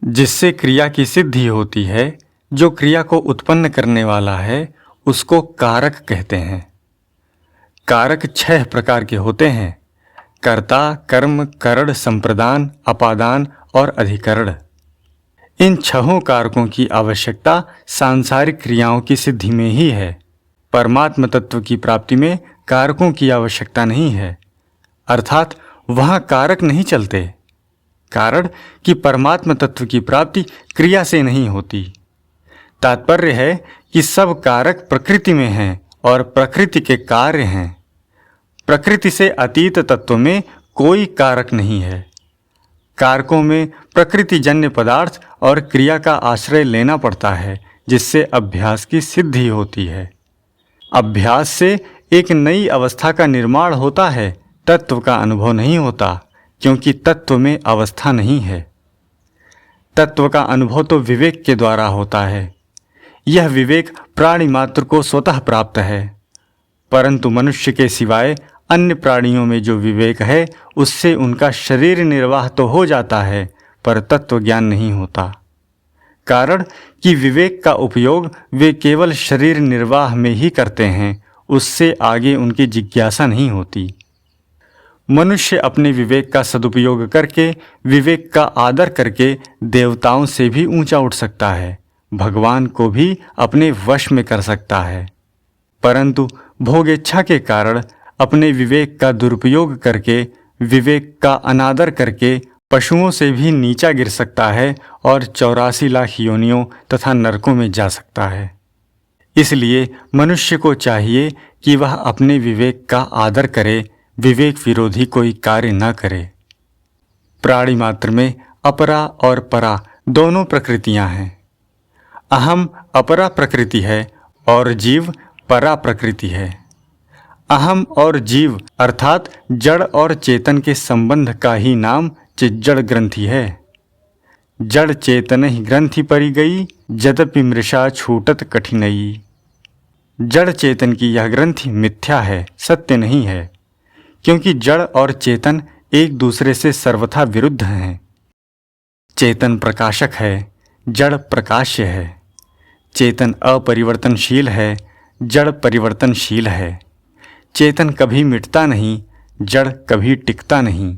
जिससे क्रिया की सिद्धि होती है, जो क्रिया को उत्पन्न करने वाला है, उसको कारक कहते हैं। कारक 6 प्रकार के होते हैं: कर्ता, कर्म, करण, संप्रदान, अपादान और अधिकरण। इन 6 कारकों की आवश्यकता सांसारिक क्रियाओं की सिद्धि में ही है। परमात्म तत्व की प्राप्ति में कारकों की आवश्यकता नहीं है, अर्थात वहाँ कारक नहीं चलते। कारण कि परमात्म तत्व की प्राप्ति क्रिया से नहीं होती। तात्पर्य है कि सब कारक प्रकृति में हैं और प्रकृति के कार्य हैं। प्रकृति से अतीत तत्व में कोई कारक नहीं है। कारकों में प्रकृतिजन्य पदार्थ और क्रिया का आश्रय लेना पड़ता है, जिससे अभ्यास की सिद्धि होती है। अभ्यास से एक नई अवस्था का निर्माण होता है, तत्व का अनुभव नहीं होता, क्योंकि तत्व में अवस्था नहीं है। तत्व का अनुभव तो विवेक के द्वारा होता है। यह विवेक प्राणी मात्र को स्वतः प्राप्त है, परंतु मनुष्य के सिवाय अन्य प्राणियों में जो विवेक है, उससे उनका शरीर निर्वाह तो हो जाता है, पर तत्व ज्ञान नहीं होता। कारण कि विवेक का उपयोग वे केवल शरीर निर्वाह में ही करते हैं, उससे आगे उनकी जिज्ञासा नहीं होती। मनुष्य अपने विवेक का सदुपयोग करके, विवेक का आदर करके देवताओं से भी ऊंचा उठ सकता है, भगवान को भी अपने वश में कर सकता है। परंतु भोगेच्छा के कारण अपने विवेक का दुरुपयोग करके, विवेक का अनादर करके पशुओं से भी नीचा गिर सकता है और 84 लाख योनियों तथा नरकों में जा सकता है। इसलिए मनुष्य को चाहिए कि वह अपने विवेक का आदर करे, विवेक विरोधी कोई कार्य न करे। प्राणी मात्र में अपरा और परा दोनों प्रकृतियां हैं। अहम अपरा प्रकृति है और जीव परा प्रकृति है। अहम और जीव अर्थात जड़ और चेतन के संबंध का ही नाम चिज्जड़ ग्रंथि है। जड़ चेतन ही ग्रंथि परी गई, यद्यपि मृषा छूटत कठिनई। जड़ चेतन की यह ग्रंथि मिथ्या है, सत्य नहीं है, क्योंकि जड़ और चेतन एक दूसरे से सर्वथा विरुद्ध हैं। चेतन प्रकाशक है, जड़ प्रकाश्य है। चेतन अपरिवर्तनशील है, जड़ परिवर्तनशील है। चेतन कभी मिटता नहीं, जड़ कभी टिकता नहीं।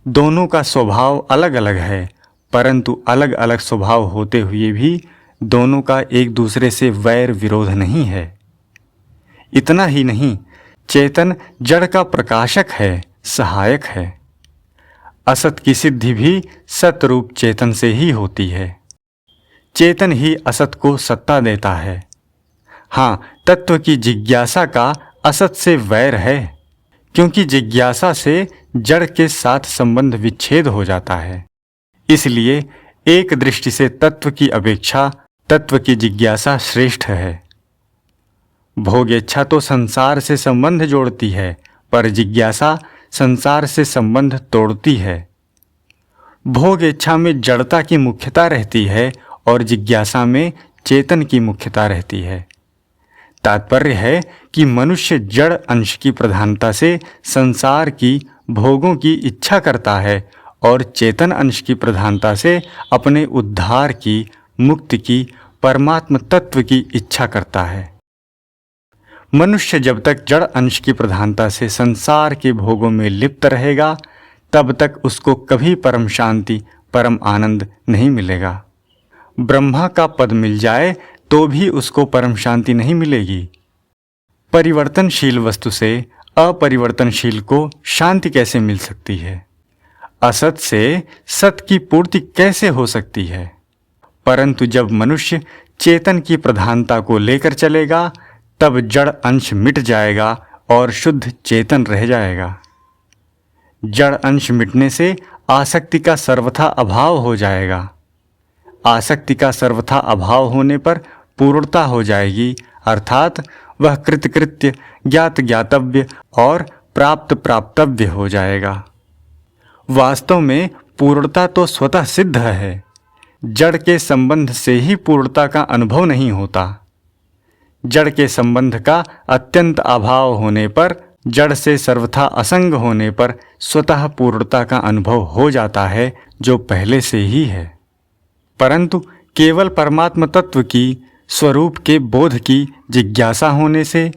दोनों का स्वभाव अलग अलग है, परंतु अलग अलग स्वभाव होते हुए भी दोनों का एक दूसरे से वैर विरोध नहीं है। इतना ही नहीं, चेतन जड़ का प्रकाशक है, सहायक है। असत की सिद्धि भी सतरूप चेतन से ही होती है। चेतन ही असत को सत्ता देता है। हाँ, तत्व की जिज्ञासा का असत से वैर है, क्योंकि जिज्ञासा से जड़ के साथ संबंध विच्छेद हो जाता है। इसलिए एक दृष्टि से तत्व की अपेक्षा तत्व की जिज्ञासा श्रेष्ठ है। भोगेच्छा तो संसार से संबंध जोड़ती है, पर जिज्ञासा संसार से संबंध तोड़ती है। भोगेच्छा में जड़ता की मुख्यता रहती है और जिज्ञासा में चेतन की मुख्यता रहती है। तात्पर्य है कि मनुष्य जड़ अंश की प्रधानता से संसार की भोगों की इच्छा करता है और चेतन अंश की प्रधानता से अपने उद्धार की, मुक्ति की, परमात्म तत्व की इच्छा करता है। मनुष्य जब तक जड़ अंश की प्रधानता से संसार के भोगों में लिप्त रहेगा, तब तक उसको कभी परम शांति, परम आनंद नहीं मिलेगा। ब्रह्मा का पद मिल जाए तो भी उसको परम शांति नहीं मिलेगी। परिवर्तनशील वस्तु से अपरिवर्तनशील को शांति कैसे मिल सकती है? असत से सत की पूर्ति कैसे हो सकती है? परंतु जब मनुष्य चेतन की प्रधानता को लेकर चलेगा, तब जड़ अंश मिट जाएगा और शुद्ध चेतन रह जाएगा। जड़ अंश मिटने से आसक्ति का सर्वथा अभाव हो जाएगा। आसक्ति का सर्वथा अभाव होने पर पूर्णता हो जाएगी, अर्थात वह कृतकृत्य, ज्ञात ज्ञातव्य और प्राप्त प्राप्तव्य हो जाएगा। वास्तव में पूर्णता तो स्वतः सिद्ध है। जड़ के संबंध से ही पूर्णता का अनुभव नहीं होता। जड़ के संबंध का अत्यंत अभाव होने पर, जड़ से सर्वथा असंग होने पर स्वतः पूर्णता का अनुभव हो जाता है, जो पहले से ही है। परंतु केवल परमात्म तत्व की स्वरूप के बोध की जिज्ञासा होने से,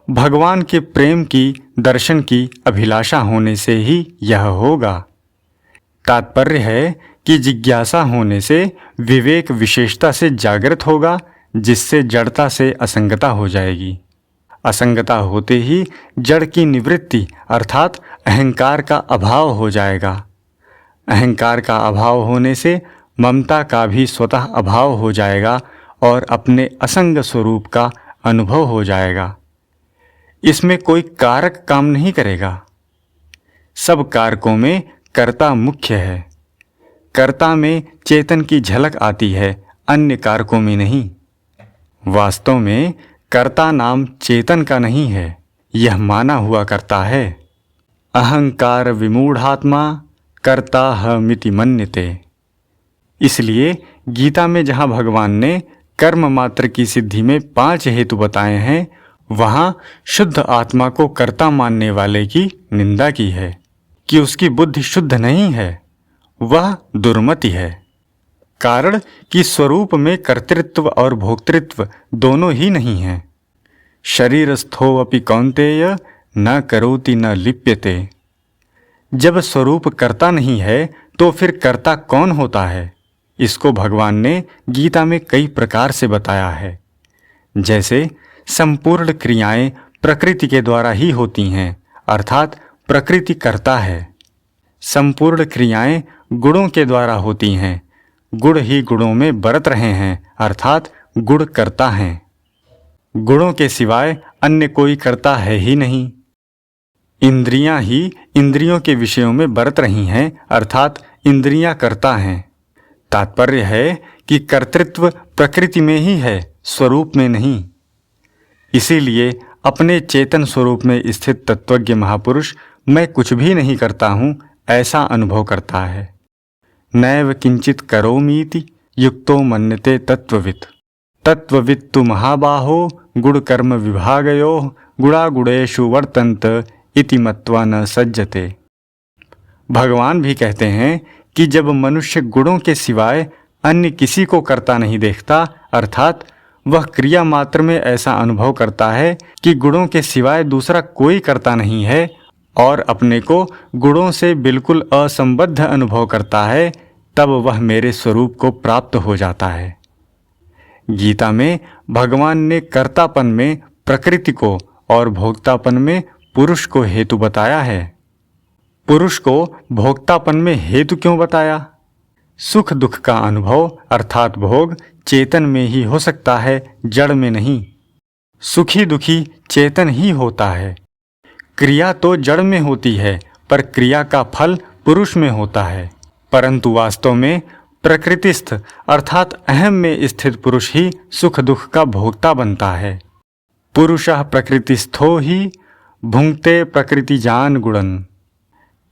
भगवान के प्रेम की दर्शन की अभिलाषा होने से ही यह होगा। तात्पर्य है कि जिज्ञासा होने से विवेक विशेषता से जागृत होगा, जिससे जड़ता से असंगता हो जाएगी। असंगता होते ही जड़ की निवृत्ति अर्थात अहंकार का अभाव हो जाएगा। अहंकार का अभाव होने से ममता का भी स्वतः अभाव हो जाएगा और अपने असंग स्वरूप का अनुभव हो जाएगा। इसमें कोई कारक काम नहीं करेगा। सब कारकों में कर्ता मुख्य है। कर्ता में चेतन की झलक आती है, अन्य कारकों में नहीं। वास्तव में कर्ता नाम चेतन का नहीं है, यह माना हुआ कर्ता है। अहंकार विमूढ़ात्मा कर्ता हमिति मन्यते। इसलिए गीता में जहाँ भगवान ने कर्म मात्र की सिद्धि में 5 हेतु बताए हैं, वहाँ शुद्ध आत्मा को कर्ता मानने वाले की निंदा की है कि उसकी बुद्धि शुद्ध नहीं है, वह दुर्मति है। कारण कि स्वरूप में कर्तृत्व और भोक्तृत्व दोनों ही नहीं हैं। शरीरस्थो अपि कौन्तेय न करोति न लिप्यते। जब स्वरूप कर्ता नहीं है तो फिर कर्ता कौन होता है? इसको भगवान ने गीता में कई प्रकार से बताया है। जैसे संपूर्ण क्रियाएं प्रकृति के द्वारा ही होती हैं, अर्थात प्रकृति कर्ता है। संपूर्ण क्रियाएं गुणों के द्वारा होती हैं, गुण ही गुणों में बरत रहे हैं, अर्थात गुण कर्ता हैं। गुणों के सिवाय अन्य कोई कर्ता है ही नहीं। इंद्रियां ही इंद्रियों के विषयों में बरत रही हैं, अर्थात इंद्रियां कर्ता हैं। तात्पर्य है कि कर्तृत्व प्रकृति में ही है, स्वरूप में नहीं। इसीलिए अपने चेतन स्वरूप में स्थित तत्वज्ञ महापुरुष मैं कुछ भी नहीं करता हूँ ऐसा अनुभव करता है। नैव किंचित करोमीति युक्तो मन्यते तत्ववित्। तत्ववित्तु महाबाहो गुण कर्म विभागयोः गुणागुणेषु वर्तन्त इति मत्वा न सज्जते। भगवान भी कहते हैं कि जब मनुष्य गुणों के सिवाय अन्य किसी को करता नहीं देखता, अर्थात वह क्रिया मात्र में ऐसा अनुभव करता है कि गुणों के सिवाय दूसरा कोई करता नहीं है और अपने को गुणों से बिल्कुल असंबद्ध अनुभव करता है, तब वह मेरे स्वरूप को प्राप्त हो जाता है। गीता में भगवान ने कर्तापन में प्रकृति को और भोक्तापन में पुरुष को हेतु बताया है। पुरुष को भोक्तापन में हेतु क्यों बताया? सुख दुख का अनुभव अर्थात भोग चेतन में ही हो सकता है, जड़ में नहीं। सुखी दुखी चेतन ही होता है। क्रिया तो जड़ में होती है, पर क्रिया का फल पुरुष में होता है। परंतु वास्तव में प्रकृतिस्थ अर्थात अहम में स्थित पुरुष ही सुख दुख का भोक्ता बनता है। पुरुषः प्रकृतिस्थो ही भुंक्ते प्रकृतिजान गुणन।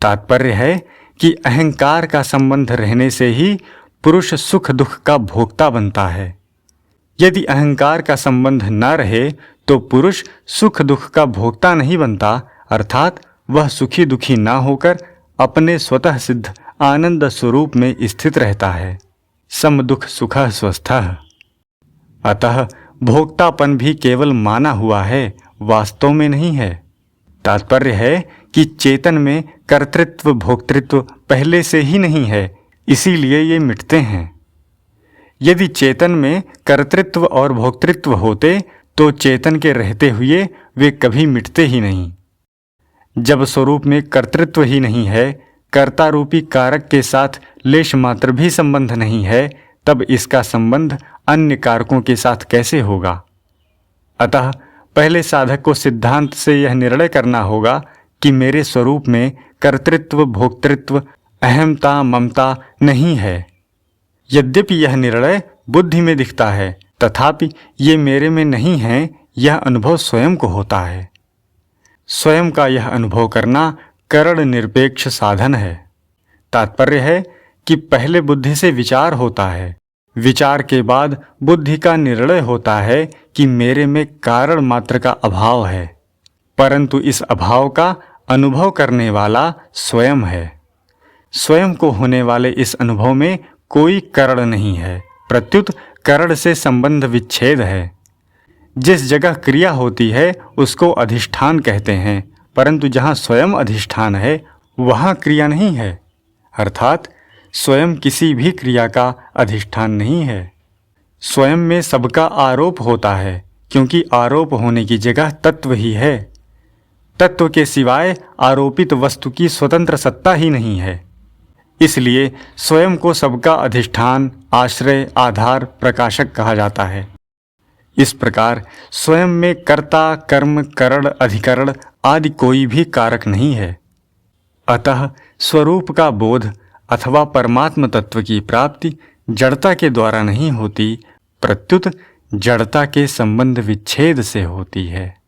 तात्पर्य है कि अहंकार का संबंध रहने से ही पुरुष सुख दुख का भोक्ता बनता है। यदि अहंकार का संबंध न रहे तो पुरुष सुख दुख का भोक्ता नहीं बनता, अर्थात वह सुखी दुखी ना होकर अपने स्वतः सिद्ध आनंद स्वरूप में स्थित रहता है। सम दुख सुखः स्वस्थः। अतः भोक्तापन भी केवल माना हुआ है, वास्तव में नहीं है। तात्पर्य है कि चेतन में कर्तृत्व भोक्तृत्व पहले से ही नहीं है, इसीलिए ये मिटते हैं। यदि चेतन में कर्तृत्व और भोक्तृत्व होते तो चेतन के रहते हुए वे कभी मिटते ही नहीं। जब स्वरूप में कर्तृत्व ही नहीं है, कर्ता रूपी कारक के साथ लेश मात्र भी संबंध नहीं है, तब इसका संबंध अन्य कारकों के साथ कैसे होगा? अतः पहले साधक को सिद्धांत से यह निर्णय करना होगा कि मेरे स्वरूप में कर्तृत्व भोक्तृत्व अहमता ममता नहीं है। यद्यपि यह निर्णय बुद्धि में दिखता है, तथापि ये मेरे में नहीं है, यह अनुभव स्वयं को होता है। स्वयं का यह अनुभव करना करण निरपेक्ष साधन है। तात्पर्य है कि पहले बुद्धि से विचार होता है, विचार के बाद बुद्धि का निर्णय होता है कि मेरे में कारण मात्र का अभाव है, परंतु इस अभाव का अनुभव करने वाला स्वयं है। स्वयं को होने वाले इस अनुभव में कोई करण नहीं है, प्रत्युत करण से संबंध विच्छेद है। जिस जगह क्रिया होती है उसको अधिष्ठान कहते हैं, परंतु जहाँ स्वयं अधिष्ठान है वहाँ क्रिया नहीं है, अर्थात स्वयं किसी भी क्रिया का अधिष्ठान नहीं है। स्वयं में सबका आरोप होता है, क्योंकि आरोप होने की जगह तत्व ही है। तत्व के सिवाय आरोपित वस्तु की स्वतंत्र सत्ता ही नहीं है। इसलिए स्वयं को सबका अधिष्ठान, आश्रय, आधार, प्रकाशक कहा जाता है। इस प्रकार स्वयं में कर्ता, कर्म, करण, अधिकरण आदि कोई भी कारक नहीं है। अतः स्वरूप का बोध अथवा परमात्म तत्व की प्राप्ति जड़ता के द्वारा नहीं होती, प्रत्युत जड़ता के संबंध विच्छेद से होती है।